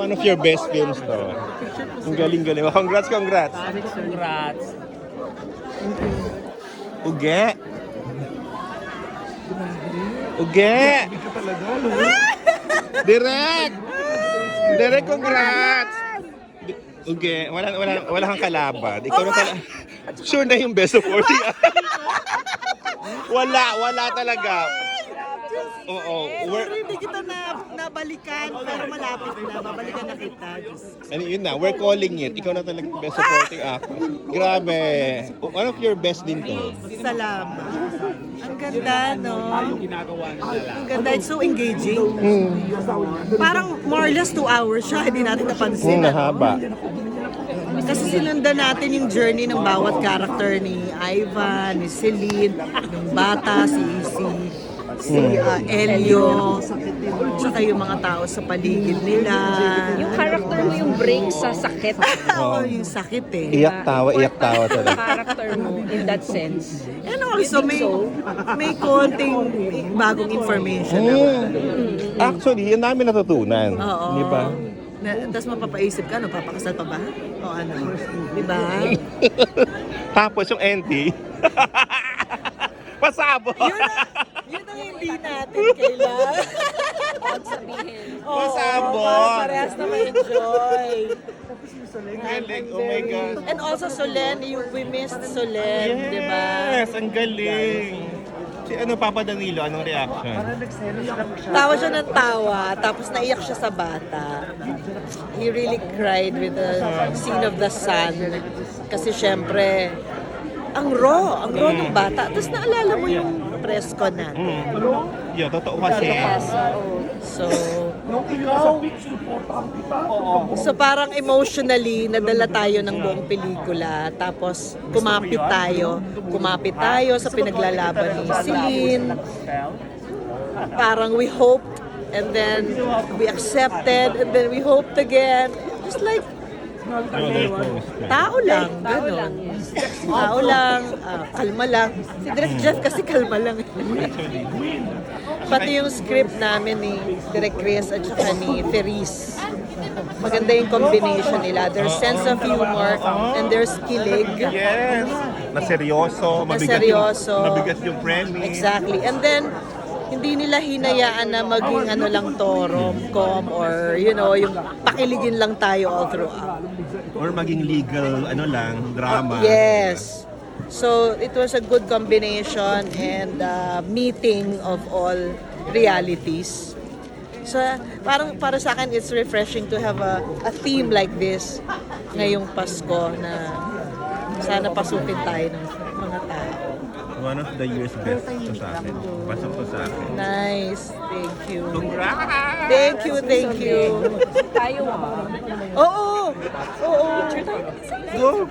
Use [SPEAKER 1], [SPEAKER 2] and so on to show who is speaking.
[SPEAKER 1] one of your best films to. Ang galing-galing. Congrats, congrats.
[SPEAKER 2] Congrats.
[SPEAKER 1] Uge. Uge. Direk. Direk, congrats. Uge, wala kang kalaban. Ikaw na talaga. Sure na yung best of 40. wala talaga. Oo.
[SPEAKER 3] Pero hindi kita nabalikan, pero malapit na. Babalikan na kita.
[SPEAKER 1] Ano yun na, we're calling it. Ikaw na talaga best supporting actor. Grabe. One of your best din to.
[SPEAKER 3] Salamat. Ang ganda, no? Ang ganda. It's so engaging. Parang more or less 2 hours siya. Hindi natin napansin.
[SPEAKER 1] Nahaba.
[SPEAKER 3] Kasi sinundan natin yung journey ng bawat character ni Ivan, ni Celine, yung bata, si Elio, tsaka yung mga tao sa paligid nila.
[SPEAKER 4] Yung character mo yung break sa sakit.
[SPEAKER 3] Oo, yung sakit eh.
[SPEAKER 1] Iyak tawa talaga.
[SPEAKER 4] Character mo in that sense.
[SPEAKER 3] And also, may konting bagong information.
[SPEAKER 1] Actually, yun namin natutunan.
[SPEAKER 3] Oo.
[SPEAKER 1] Di ba?
[SPEAKER 3] Tapos mapapaisip ka, papakasal pa ba? O ano? Di ba?
[SPEAKER 1] Tapos yung NT. Pasabo.
[SPEAKER 3] Yun ang hindi natin kailangan.
[SPEAKER 4] Sabihin.
[SPEAKER 1] Pasabo.
[SPEAKER 3] Parehas na may enjoy.
[SPEAKER 1] Galing. Oh my God.
[SPEAKER 3] And also Solen, we missed Solen, di ba?
[SPEAKER 1] Yes, ang galing. Si Papa Danilo, anong reaction?
[SPEAKER 3] Tawa siya ng tawa, tapos naiyak siya sa bata. He really cried with the scene of the sun. Kasi syempre, ang raw ng bata. Tapos naalala mo yung presko na.
[SPEAKER 1] Yo, totoo kasi.
[SPEAKER 3] So parang emotionally, nadala tayo ng buong pelikula. Tapos kumapit tayo sa pinaglalaban ni Celine. Parang we hoped, and then we accepted, and then we hoped again. Just like, tao lang, gano'n. Tao lang, kalma lang. Si Direk Jeff kasi kalma lang. Pati yung script namin ni Direk Chris at saka ni Therese. Maganda yung combination nila. Their sense of humor and their kilig.
[SPEAKER 1] Yes. Na seryoso. Mabigat yung premise.
[SPEAKER 3] Exactly. And then, hindi nila hinayaan na maging lang to, rom-com or yung pakiligin lang tayo all throughout.
[SPEAKER 1] Or maging legal, drama.
[SPEAKER 3] Yes. So, it was a good combination and meeting of all realities. So, parang para sa akin, it's refreshing to have a theme like this ngayong Pasko na sana pasukin tayo ng mga tao.
[SPEAKER 1] One of the year's best to sa akin. Pasok to sa akin.
[SPEAKER 3] Nice. Thank you.
[SPEAKER 1] Congrats!
[SPEAKER 3] Thank you.
[SPEAKER 4] Tayo
[SPEAKER 3] Oo.
[SPEAKER 1] Go!